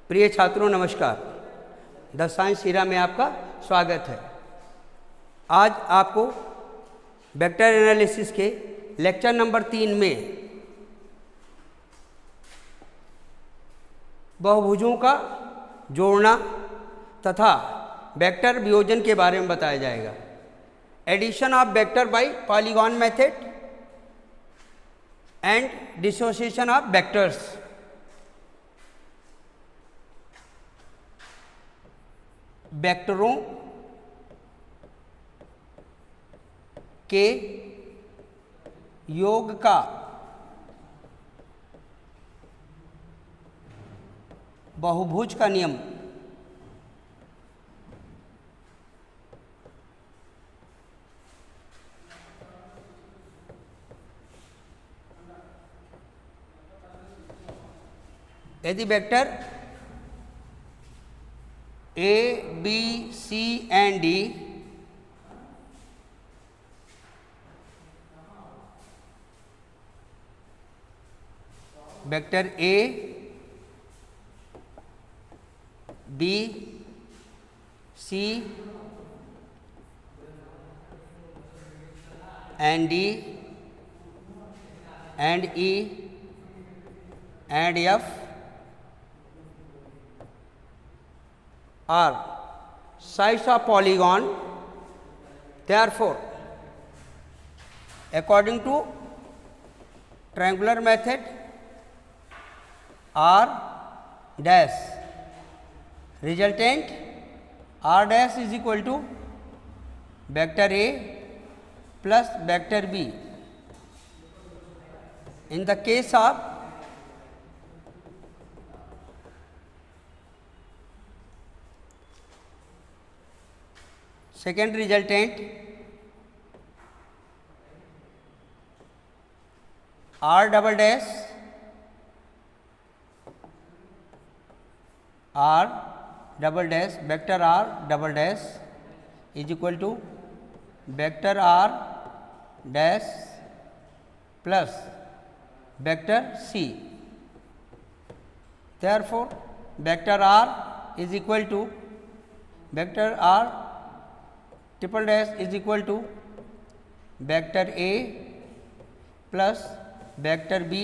प्रिय छात्रों नमस्कार। द साइंस हीरा में आपका स्वागत है। आज आपको वेक्टर एनालिसिस के लेक्चर नंबर 3 में बहुभुजों का जोड़ना तथा वेक्टर वियोजन के बारे में बताया जाएगा। Addition of vector by polygon method and dissociation of vectors. वेक्टरों के योग का बहुभुज का नियम। यदि vector A B C and D vector A B C and D and E and F are sides of polygon, therefore according to triangular method R dash resultant R dash is equal to vector A plus vector B. In the case of second resultant R double dash vector R double dash is equal to vector R dash plus vector C. Therefore vector R is equal to vector R triple dash is equal to vector A plus vector B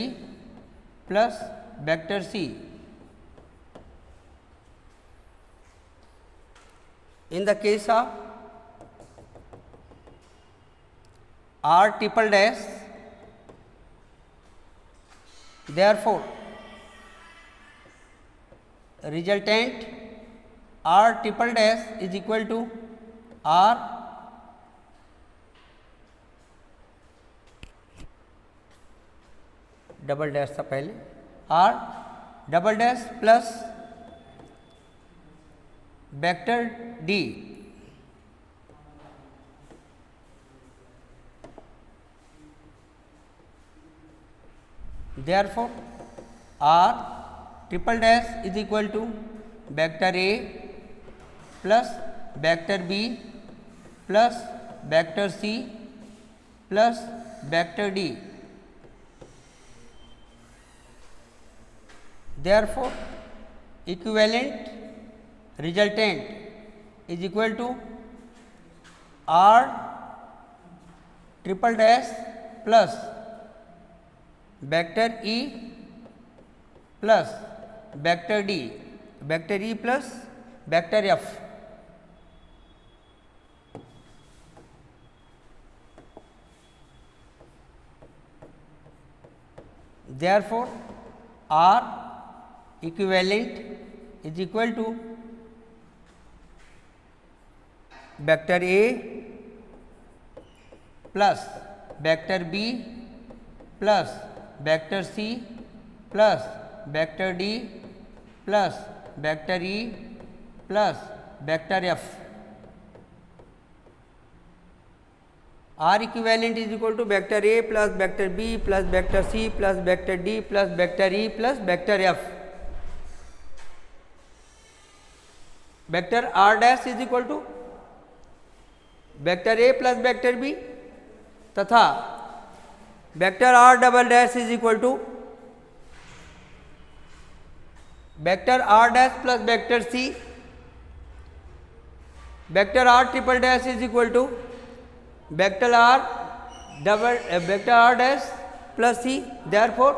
plus vector C. In the case of R triple dash, therefore resultant R triple dash is equal to R double dash था पहले, R double dash plus vector D therefore R triple dash is equal to vector A plus vector B plus vector C plus vector D. Therefore equivalent resultant is equal to R triple dash plus vector E plus vector D, vector E plus vector F. Therefore R equivalent is equal to vector A plus vector B plus vector C plus vector D plus vector E plus vector F. R equivalent is equal to vector A plus vector B plus vector C plus vector D plus vector E plus vector F. Vector R dash is equal to vector A plus vector B तथा vector R double dash is equal to vector r dash plus vector c, vector r triple dash is equal to vector r dash plus c. Therefore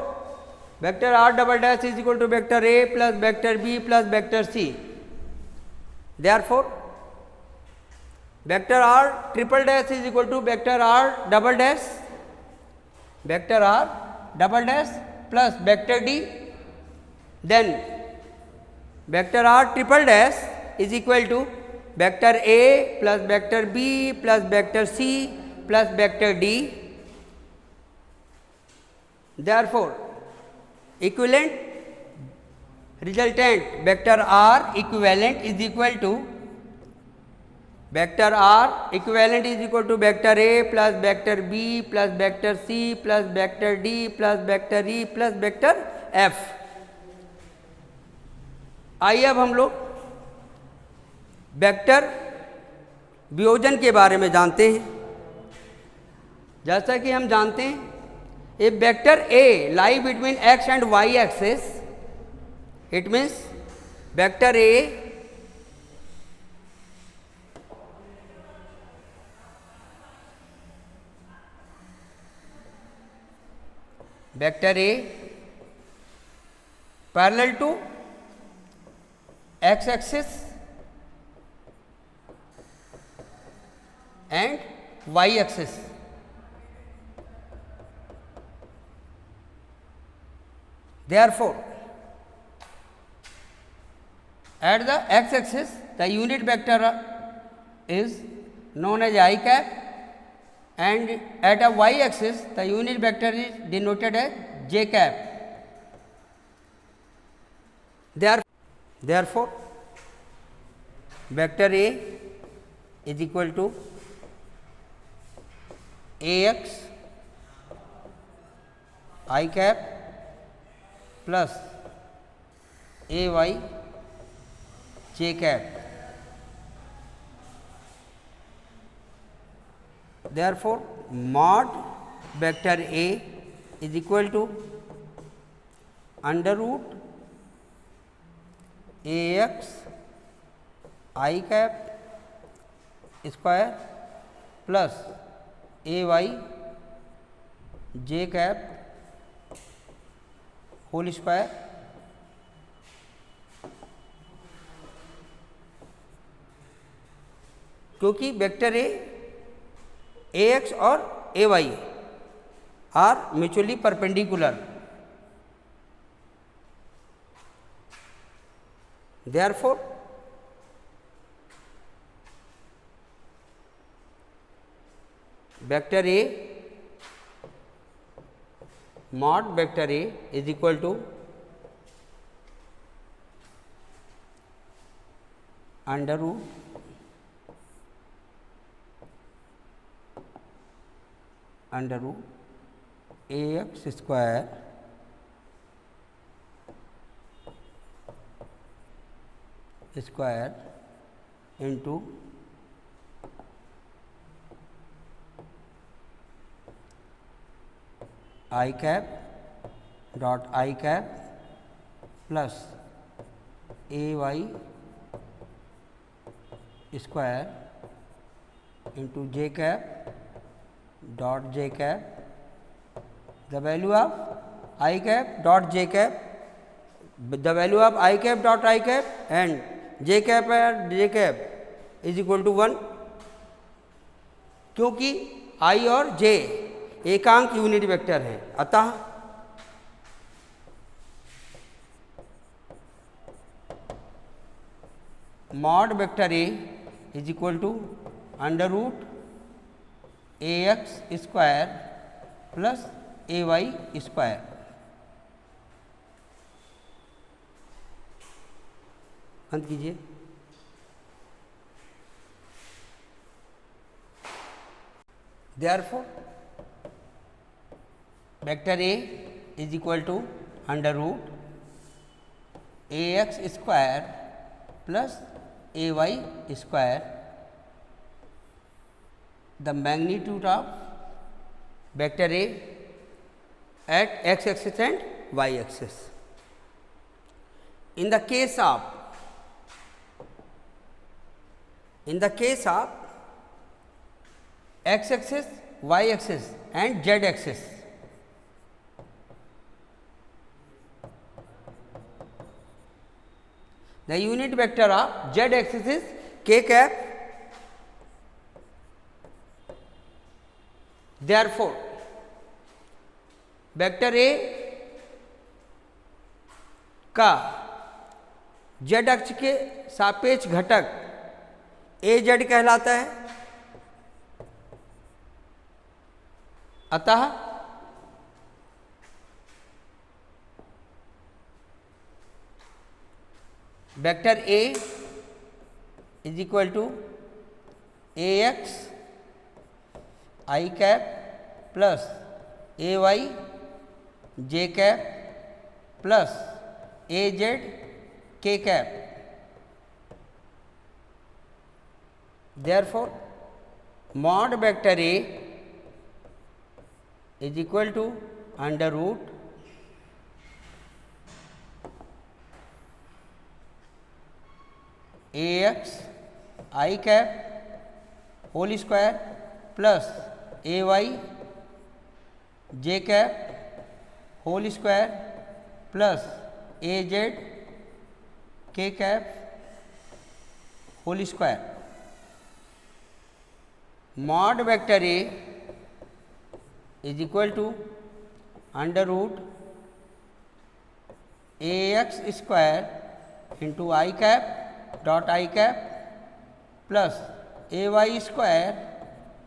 vector r double dash is equal to vector a plus vector b plus vector c. Therefore vector r triple dash is equal to vector r double dash plus vector d. Then vector r triple dash is equal to vector a plus vector b plus vector c plus vector d. Therefore equivalent resultant vector r equivalent is equal to vector r equivalent is equal to vector a plus vector b plus vector c plus vector d plus vector e plus vector f. आइए अब हम लोग vector वियोजन के बारे में जानते हैं। जैसा कि हम जानते हैं a vector A lie between X and Y axis, it means vector A parallel to x axis and y axis. Therefore at the x axis the unit vector is known as I cap, and at a y axis the unit vector is denoted as j cap. Therefore vector A is equal to Ax I cap plus Ay j cap. Therefore mod vector A is equal to under root Ax I cap square plus Ay j cap whole square क्योंकि vector A X और A Y are mutually perpendicular, therefore vector A mod vector A is equal to under root Ax square into I cap dot I cap plus Ay square into j cap dot j cap. The value of I cap dot j cap, the value of I cap dot I cap and j cap and j cap is equal to 1, क्योंकि I और j एकांक unit vector हैं। अतः mod vector a is equal to under root a x square plus a y square. बंद कीजिए। Therefore vector A is equal to under root ax square plus ay square, the magnitude of vector A at x axis and y axis. in the case of x axis, y axis and z axis, the unit vector of z axis is k cap. Therefore, vector a का z अक्ष के सापेक्ष घटक ए Z कहलाता है। अतः vector a is equal to a x i cap plus a y j cap plus a z k cap. Therefore, mod vector A is equal to under root ax I cap whole square plus ay j cap whole square plus az k cap whole square। mod vector A is equal to under root ax square into I cap dot I cap plus ay square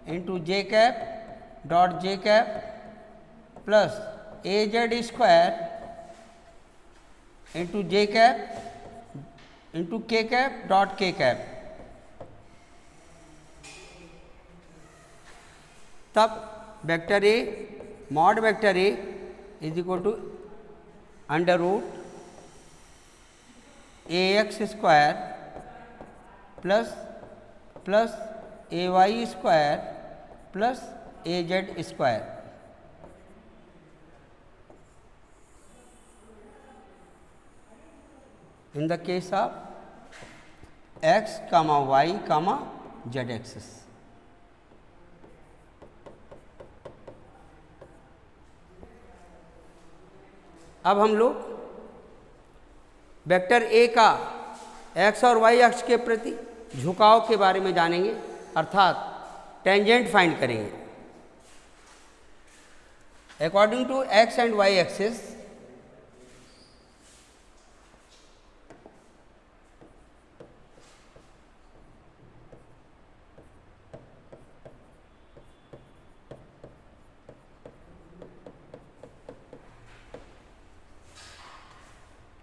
into j cap dot j cap plus az square into j cap into k cap dot k cap। तब vector a mod vector a is equal to under root a x square plus a y square plus a z square. In the case of x comma y comma z axis. अब हम लोग vector a का x और Y अक्ष के प्रति झुकाव के बारे में जानेंगे, अर्थात टेंजेंट फाइंड करेंगे। According to x and Y axis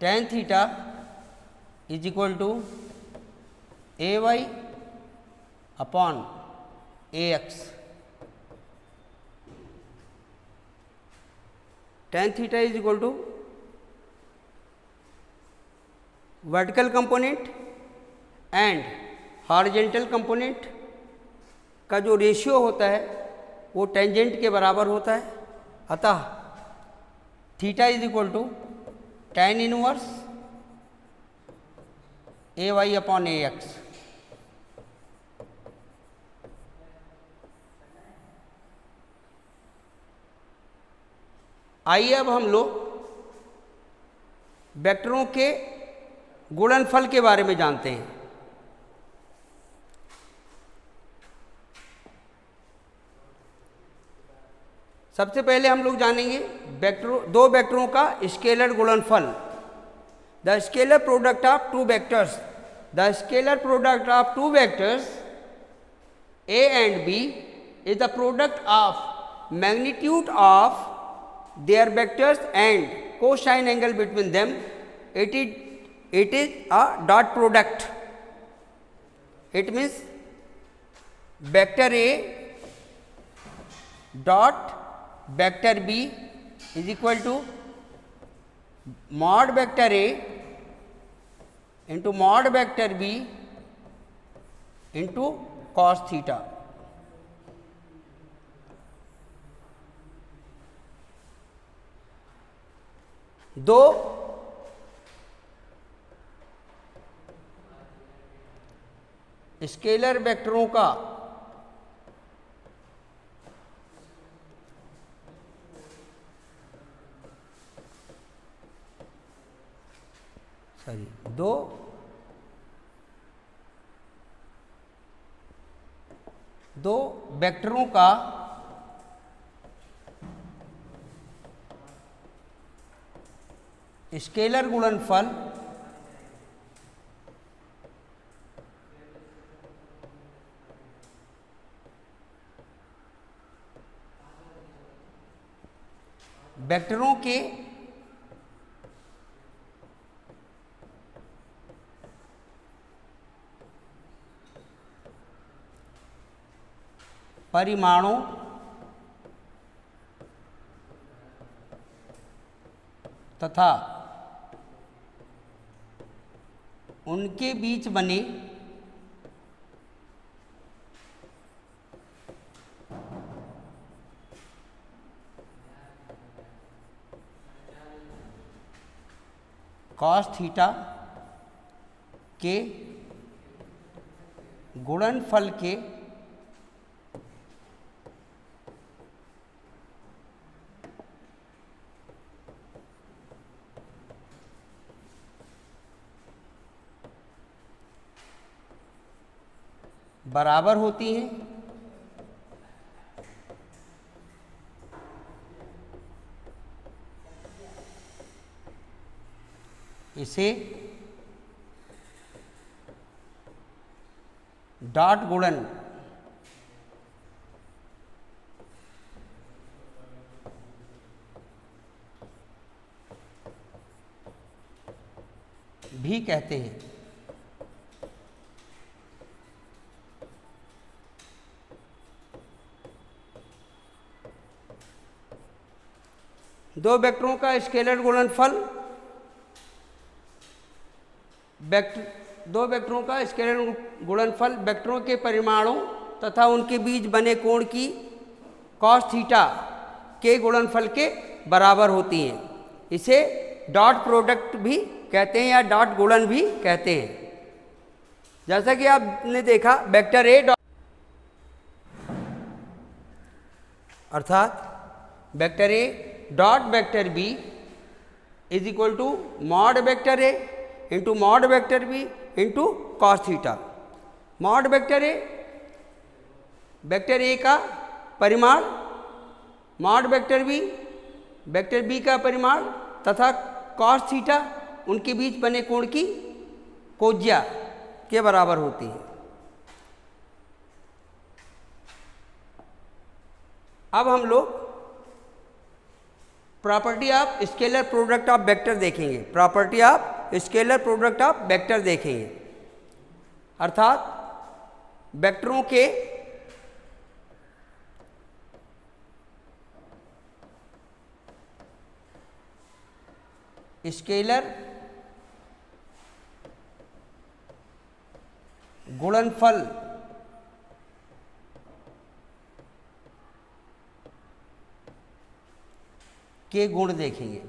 tan theta is equal to ay upon ax। tan theta is equal to vertical component and horizontal component का जो रेशियो होता है वो टेंजेंट के बराबर होता है। अतः theta is equal to tan inverse a y upon a x. आइए अब हम लोग वेक्टरों के गुणनफल के बारे में जानते हैं। सबसे पहले हम लोग जानेंगे दो वेक्टरों का स्केलर गुणनफल। The scalar product of two vectors, the scalar product of two vectors a and b is the product of magnitude of their vectors and cosine angle between them. It is a dot product. It means vector A dot vector B is equal to mod vector A into mod vector B into cos theta। दो scalar वेक्टरों का दो वेक्टरों का scalar गुणनफल वेक्टरों के परिमाणों तथा उनके बीच बने cos थीटा के गुणनफल के बराबर होती हैं। इसे डॉट गुणन भी कहते हैं। दो वेक्टरों का स्केलर गुणनफल दो वेक्टरों का स्केलर गुणनफल वेक्टरों के परिमाणों तथा उनके बीच बने कोण की cos थीटा के गुणनफल के बराबर होती हैं। इसे डॉट प्रोडक्ट भी कहते हैं या डॉट गुणन भी कहते हैं। जैसा कि आपने देखा वेक्टर ए अर्थात vector A dot vector B is equal to mod vector a into mod vector b into cos theta. Mod vector a का परिमाण, मॉड वेक्टर बी का परिमाण तथा कॉस थीटा उनके बीच बने कोण की कोज्या के बराबर होती है। अब हम लोग property of scalar product of vector देखेंगे। Property of scalar product of vector देखेंगे, अर्थात वेक्टरों के स्केलर गुणनफल के गुण देखेंगे।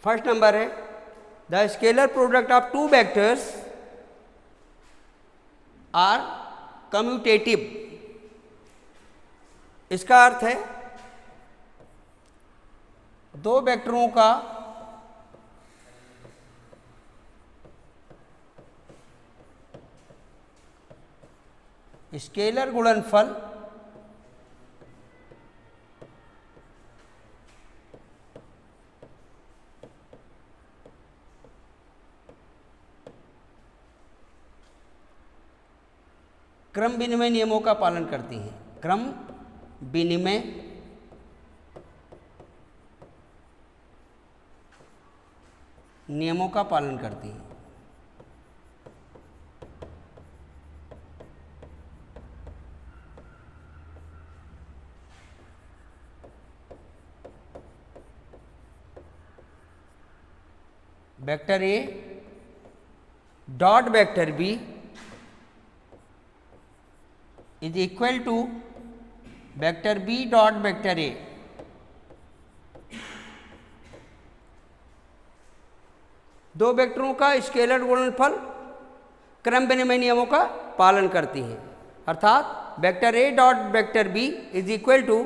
फर्स्ट नंबर है the scalar product of two vectors are commutative. इसका अर्थ है दो वेक्टरों का स्केलर गुणनफल क्रम विनिमय नियमों का पालन करती हैं। क्रम विनिमय नियमों का पालन करती हैं। Vector A dot vector B is equal to vector B dot vector a दो वेक्टरों का स्केलर गुणनफल क्रम विनिमय नियमों का पालन करती हैं, अर्थात vector A dot vector B is equal to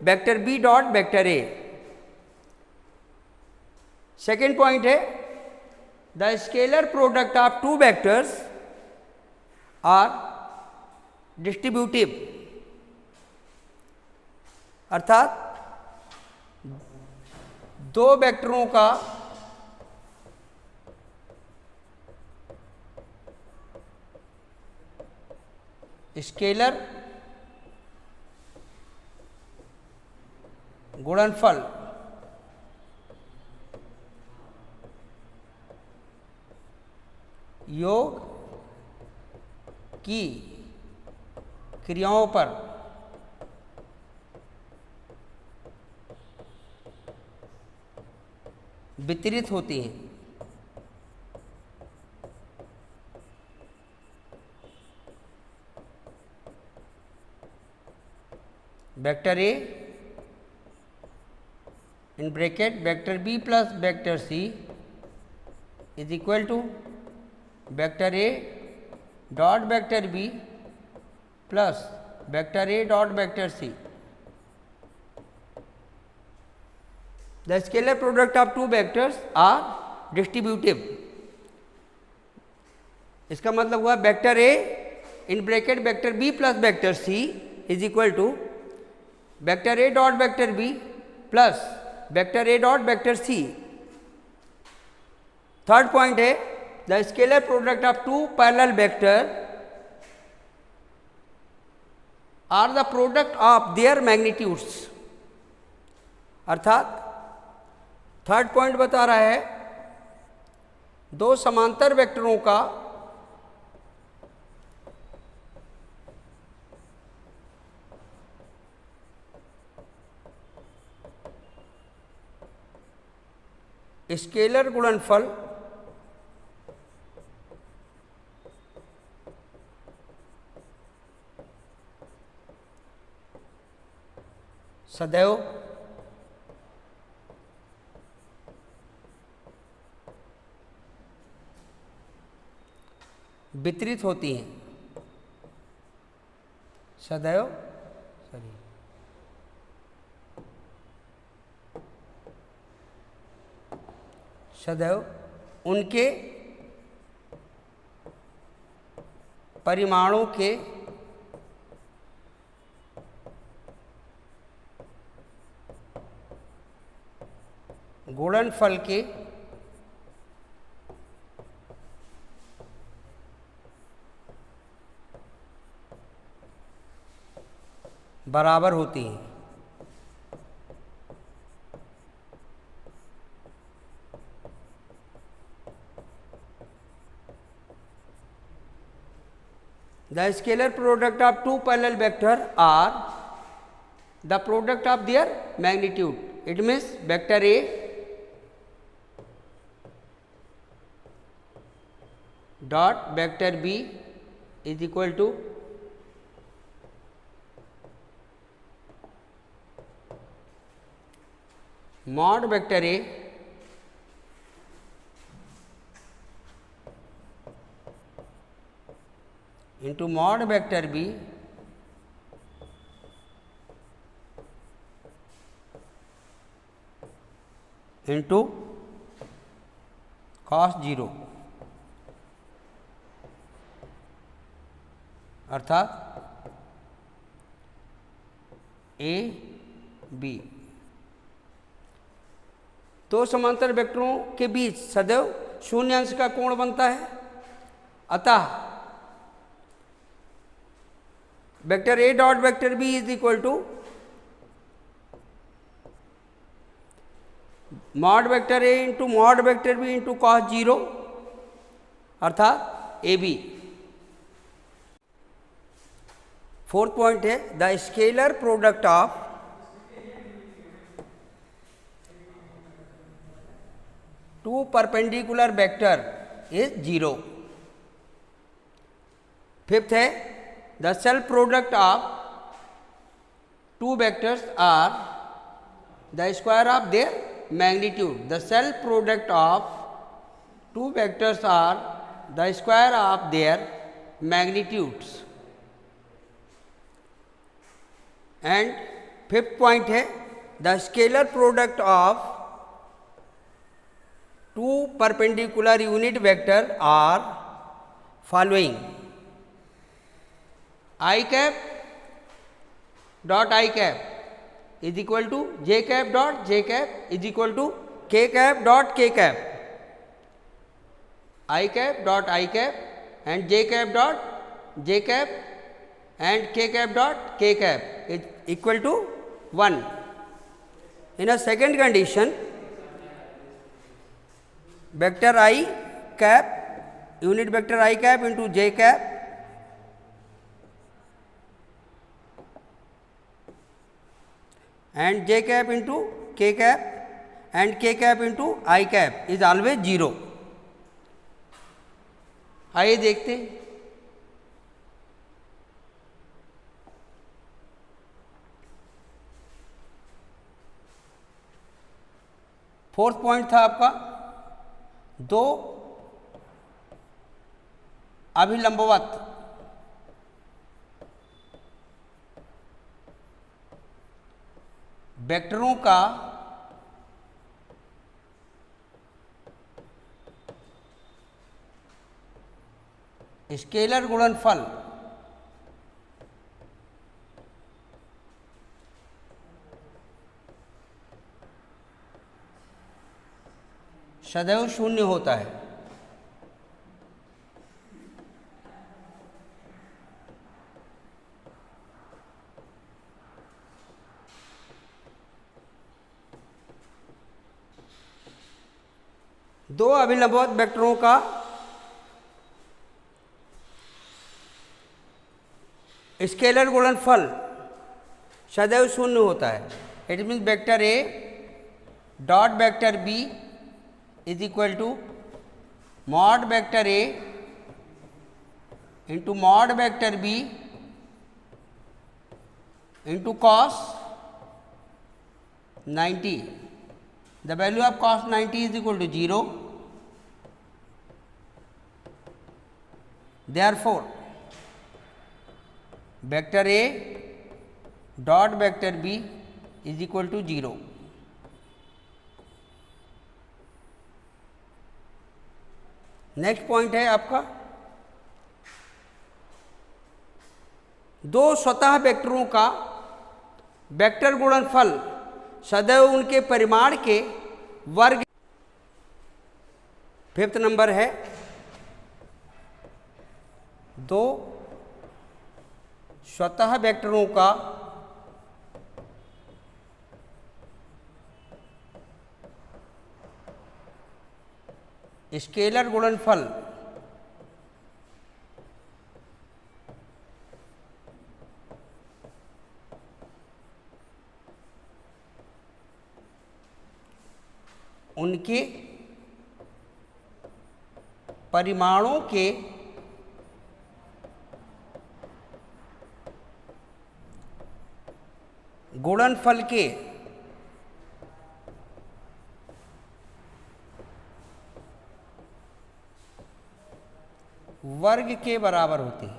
vector B dot vector A. Second point है the scalar product of two vectors are distributive, अर्थात दो वेक्टरों का स्केलर गुणनफल योग की क्रियाओं पर वितरित होती हैं। Vector A in bracket vector B plus vector C is equal to vector A dot vector B plus vector A dot vector C. The scalar product of two vectors are distributive, इसका मतलब हुआ vector A in bracket vector B plus vector C is equal to vector A dot vector B plus vector A dot vector C. Third point है the scalar product of two parallel vector are the product of their magnitudes, अर्थात third point बता रहा है दो समांतर वेक्टरों का scalar गुणनफल सदैव वितरित होती हैं, सदैव उनके परिमाणों के गुणनफल के बराबर होती हैं। The scalar product of two parallel vectors are the product of their magnitude. It means vector A dot vector B is equal to mod vector A into mod vector B into cos 0, अर्थात a B. दो समांतर वेक्टरों के बीच सदैव शून्य अंश का कोण बनता है, अतः vector A dot vector B is equal to mod vector a into mod vector b into cos 0, अर्थात ए बी। फोर्थ पॉइंट है the scalar product of two perpendicular vector is 0। Fifth है the self product of two vectors are the square of their magnitude. The self product of two vectors are the square of their magnitudes. And fifth point है the scalar product of two perpendicular unit vector are following: I cap dot I cap is equal to j cap dot j cap is equal to k cap dot k cap. I cap dot I cap and j cap dot j cap and k cap dot k cap is equal to 1. In a second condition, vector I cap, unit vector I cap into j cap and j cap into k cap and k cap into I cap is always 0. आइए देखते हैं। Fourth point था आपका दो अभिलंबवत वेक्टरों का scalar गुणनफल सदैव शून्य होता है। दो अभिलंबवत वेक्टरों का स्केलर गुणनफल सदैव शून्य होता है। It means vector A dot vector B is equal to mod vector a into mod vector b into cos 90. The value of cos 90 is equal to 0. Therefore vector A dot vector B is equal to 0. Next point है आपका दो स्वतः वेक्टरों का vector गुणनफल सदैव उनके परिमाण के वर्ग। फिफ्थ नंबर है दो स्वतः वेक्टरों का स्केलर गुणनफल उनके परिमाणों के गुणनफल के वर्ग के बराबर होती है।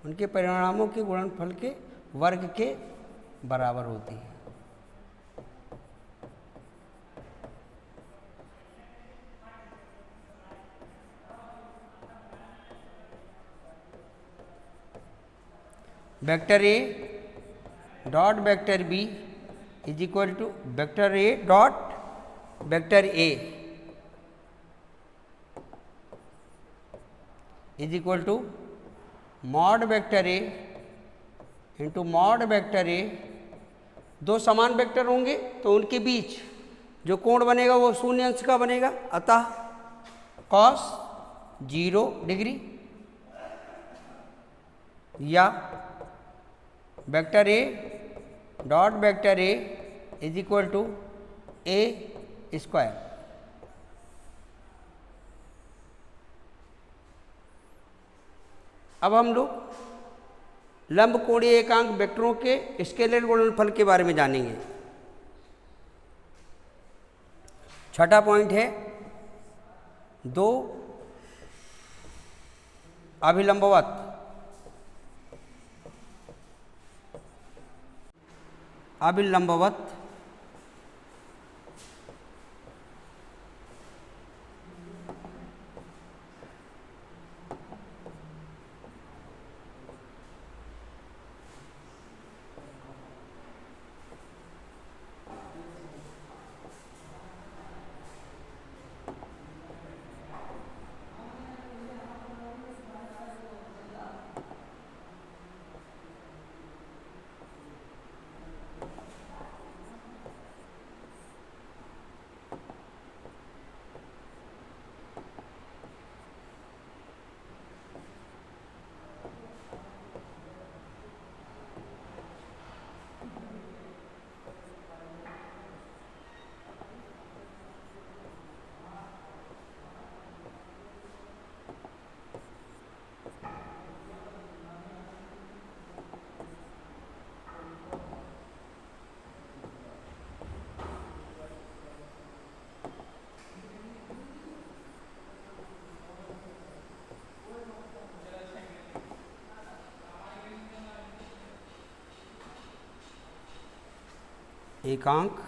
उनके परिणामों के गुणनफल के वर्ग के बराबर होती है। Vector A dot vector B is equal to vector A dot vector a is equal to mod vector a into mod vector a. दो समान वेक्टर होंगे तो उनके बीच जो कोण बनेगा वो शून्य अंश का बनेगा, अतः कॉस 0 डिग्री या vector A dot vector a is equal to a square. अब हम लोग लंब कोणीय एकांक वेक्टरों के स्केलर गुणनफल के बारे में जानेंगे। छठा पॉइंट है दो अभिलंबवत एकांक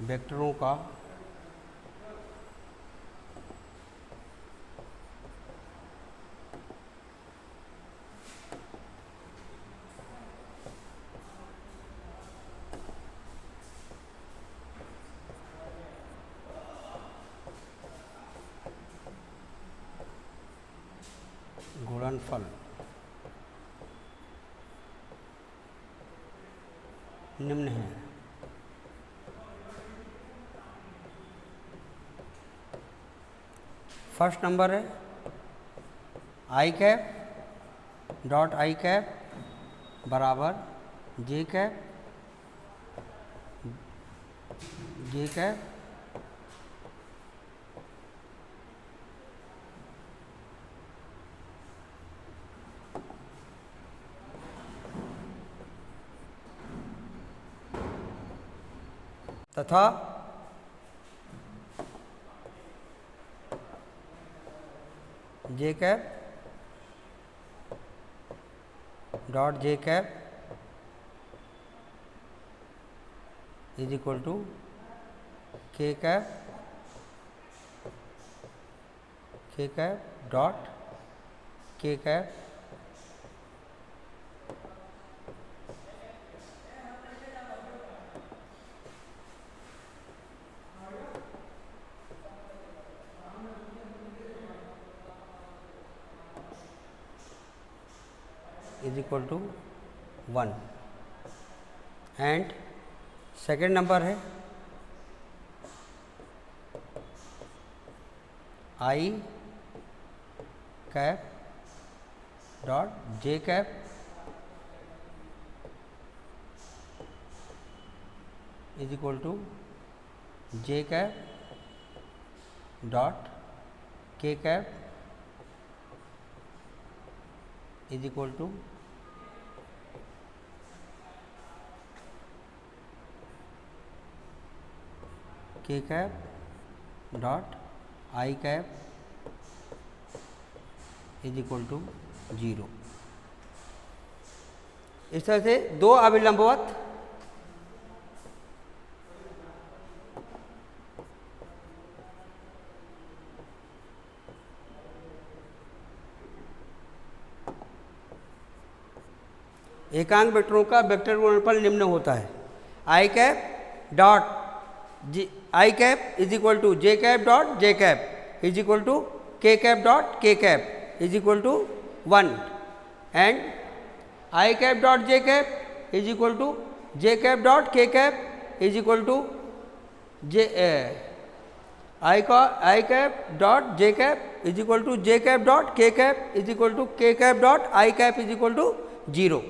वेक्टरों का गुणनफल निम्न है। फर्स्ट नंबर है I cap dot I cap बराबर जे कैप तथा J cap dot J cap is equal to K cap dot K cap is equal to 1 and second number है I cap dot J cap is equal to J cap dot K cap is equal to K cap dot I cap is equal to 0। इस तरह से दो अभिलंबवत एकांक वेक्टरों का vector गुणनफल निम्न होता है। I cap dot I cap is equal to J cap dot J cap is equal to K cap dot K cap is equal to 1 and I cap dot J cap is equal to J cap dot K cap is equal to J I cap dot J cap is equal to J cap dot K cap is equal to K cap dot I cap is equal to 0।